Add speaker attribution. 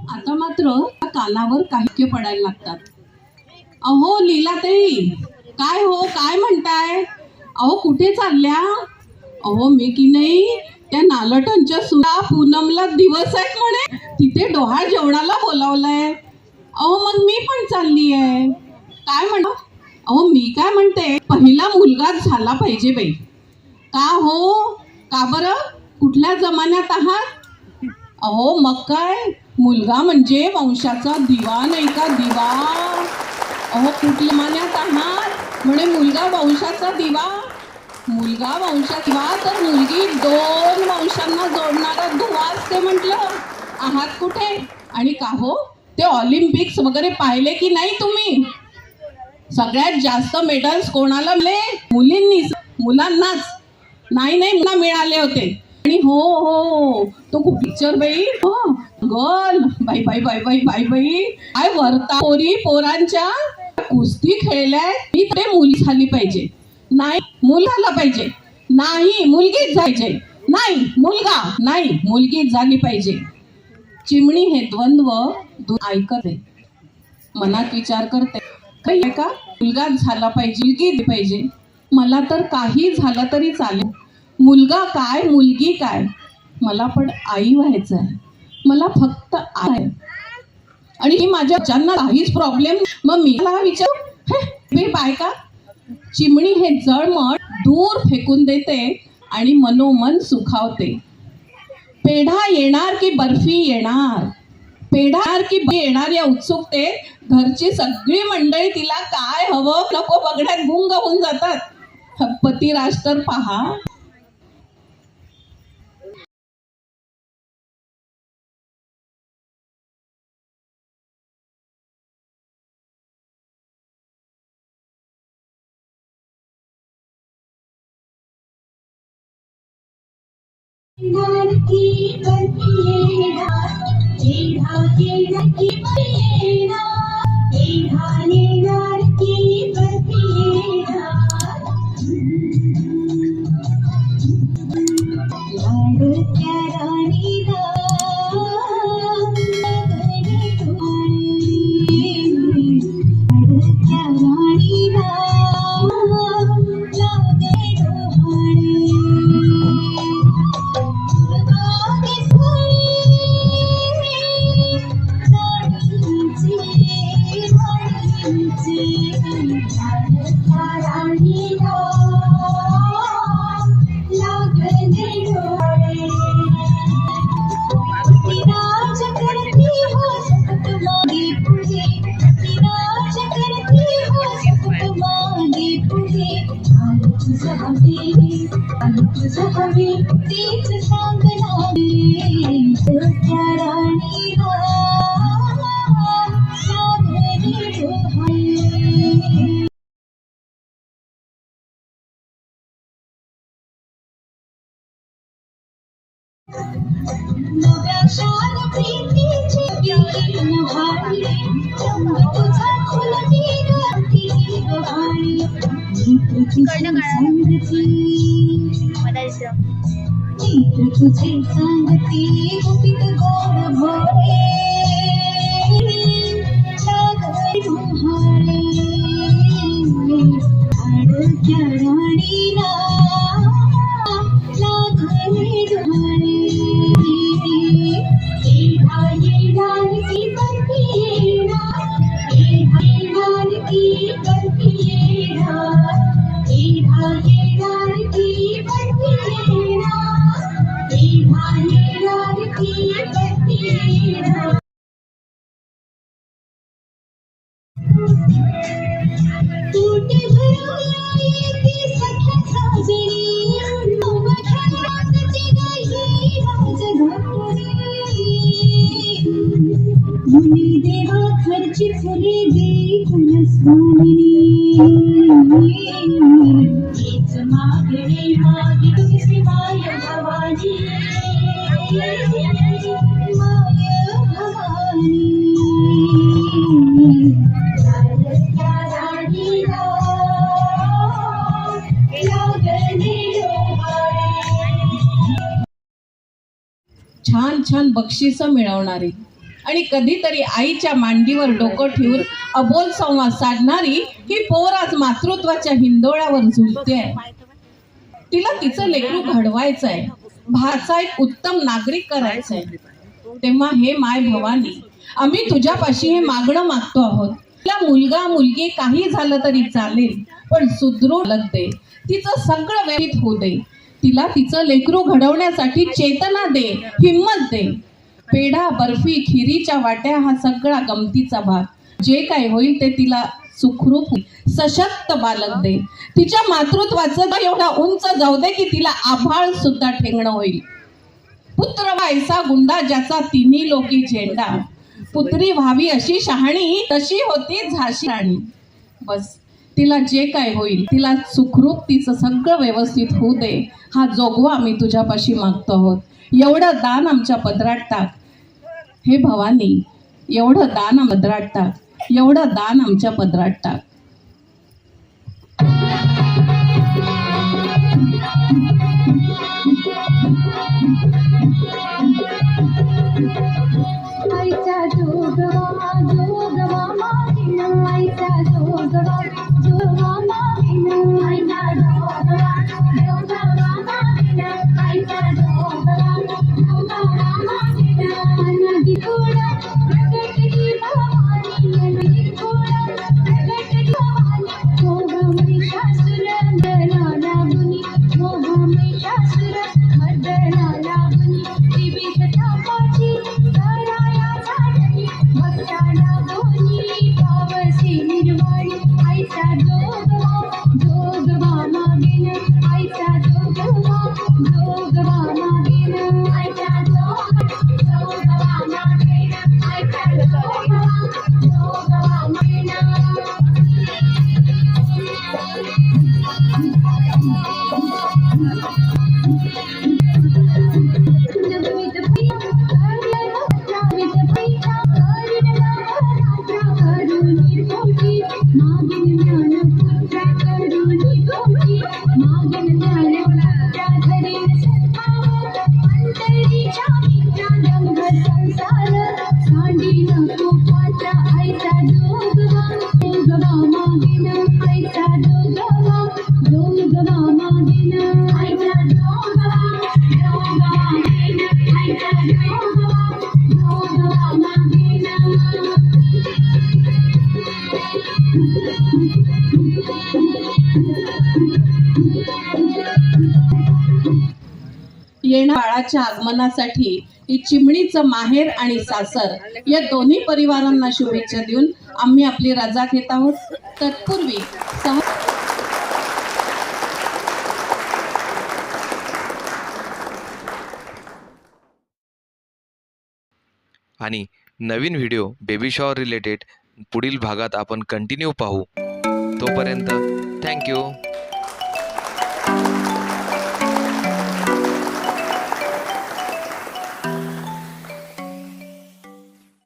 Speaker 1: आता मात्र कानावर काही पडायला लागतात. अहो लीलाताई, काय हो, काय म्हणताय? अहो कुठे चालल्या? अहो मी की नाही त्या नालटणच्या सुना पूनमला दिवस आहेत म्हणे, तिथे डोहाळ जेवणाला बोलावलंय. अहो मग मी पण चालली आहे. काय म्हणा? अहो मी काय म्हणते, पहिला मुलगाच झाला पाहिजे बाई. का हो? का बरं? कुठल्या जमान्यात आहात? अहो मग काय, मुलगा म्हणजे वंशाचा दिवा नाही का, दिवा. अहो कुठल्या जमान्यात आहात म्हणे मुलगा वंशाचा दिवा. मुलगा वंशाचा दिवा तर मुलगी 2 वंशांना जोडणारा दुवा असते म्हटलं. आहात कुठे? आणि का हो, ते ऑलिम्पिक्स वगैरे पाहिले की नाही तुम्ही? सगळ्यात जास्त मेडल्स कोणाला मिळाले? मुलींनीच. मुलांनाच नाही मुलांना मिळाले होते. आणि हो हो, तो खूप पिक्चर बाई, गर्ल बाई बाई बाई बाई बाई बाई, काय वरता पोरांच्या कुस्ती खेळल्यात. मी ते मुली झाली पाहिजे, नाही मुलाला पाहिजे, नाही मुलगीच जायचे, नाही मुलगा, नाही मुलगीच झाली पाहिजे. चिमणी हे द्वंद्व ऐकते, मनात विचार करते, काही का मुलगाच झाला पाहिजे, मुलगी पाहिजे. मला तर काही झालं तरी चालेल, मुलगा काय मुलगी काय, मला पण आई व्हायचं आहे. मला फक्त आई. आणि माझ्या ज्यांना काहीच प्रॉब्लेम. मग मी मला विचार, हे बायका, चिमणी हे जळमट दूर फेकून देते आणि मनोमन सुखावते. पेढा येणार की बर्फी येणार, पेढा की येणार या उत्सुकतेत घरची सगळी मंडळी तिला काय हवं नको बघण्यात गुंग होऊन जातात. पतिराज तर पहा.
Speaker 2: तुझे सांगती गुपित गोड भोरे सागर डोहाळे आडक्या राणीला लागले डोहाळे. येणार येणार की बर्फी येणार, येणार की बर्फी येणार, येणार येणार की बर्फी येणार, येणार की बर्फी येणार. तूटे भरवला येते सख्या साजरी, नवघरात जगाई राजघाटरी. मुनी देवा खर्ची फुले दे कुलस्वामिनी, हीच मागणे मागे शिवाय भवानी, माय भवानी. लाडक्या राणीला
Speaker 1: छान छान बक्षिसं मिळवणारी आणि कधीतरी आईच्या मांडीवर डोकं ठेवून अबोल संवाद साधणारी ही पोर आज मातृत्वाच्या हिंदोळ्यावर झुलते आहे. तिला तिचं लेकरू घडवायचं आहे, भारताचा एक उत्तम नागरिक करायचं आहे. तेव्हा हे माय भवानी, आम्ही तुझ्यापाशी हे मागणं मागतो आहोत. तिला मुलगा मुलगी काही झालं तरी चालेल, पण सुदृढ लग दे, तिचं सगळं व्यवस्थित होऊ दे. तिला तिचं लेकरू घडवण्यासाठी चेतना दे, हिम्मत दे. पेढा बर्फी खिरीच्या वाट्या हा सगळा गमतीचा भाग. जे काय होईल ते तिला सुखरूप सशक्त बालक दे. तिच्या मातृत्वाचं एवढा उंच जाऊ दे की तिला आभाळ सुद्धा ठेंगणं होईल. पुत्र व्हायचा गुंडा ज्याचा तिन्ही लोकी झेंडा, पुत्री व्हावी अशी शहाणी तशी होती झाशी राणी. बस तिला जे काय होईल तिला सुखरूप तिचं सगळं व्यवस्थित होऊ दे, हा जोगवा आम्ही तुझ्यापाशी मागतो आहोत. एवढं दान आमच्या पदरात टाक हे भवानी, एवढं दान पदरात टाक, एवढं दान आमच्या पदरात टाक.
Speaker 2: आईचा जोगवा जोगवा मागीन, आईचा जोगवा जोगवा मागीन, आईचा जोगवा जोगवा मागीन, आईचा जोगवा जोगवा मागीन. नदी थोडा प्रगटली भवानी, नदी थोडा प्रगटली भवानी. मोह महिषासुर मर्दना लागुनी, मोह महिषासुर मर्दना लागुनी. त्रिविध तापाची कराया झाडली, भक्ताला बोली पावसी निर्वाणी. आईचा जोगवा जोगवा मागीन, आईचा जोगवा जोगवा मागीन, आईचा जोगवा जोगवा मागीन, आईचा जोगवा जोगवा मागीन.
Speaker 1: येणाऱ्या बाळाच्या आगमनासाठी ही चिमणीचं माहेर आणि सासर या दोन्ही परिवारांना शुभेच्छा देऊन आम्ही आपली रजा घेत आहोत. तत्पूर्वी
Speaker 3: आणि नवीन व्हिडिओ बेबी शॉवर रिलेटेड पुढील भागात आपण कंटिन्यू पाहू. तोपर्यंत थँक्यू.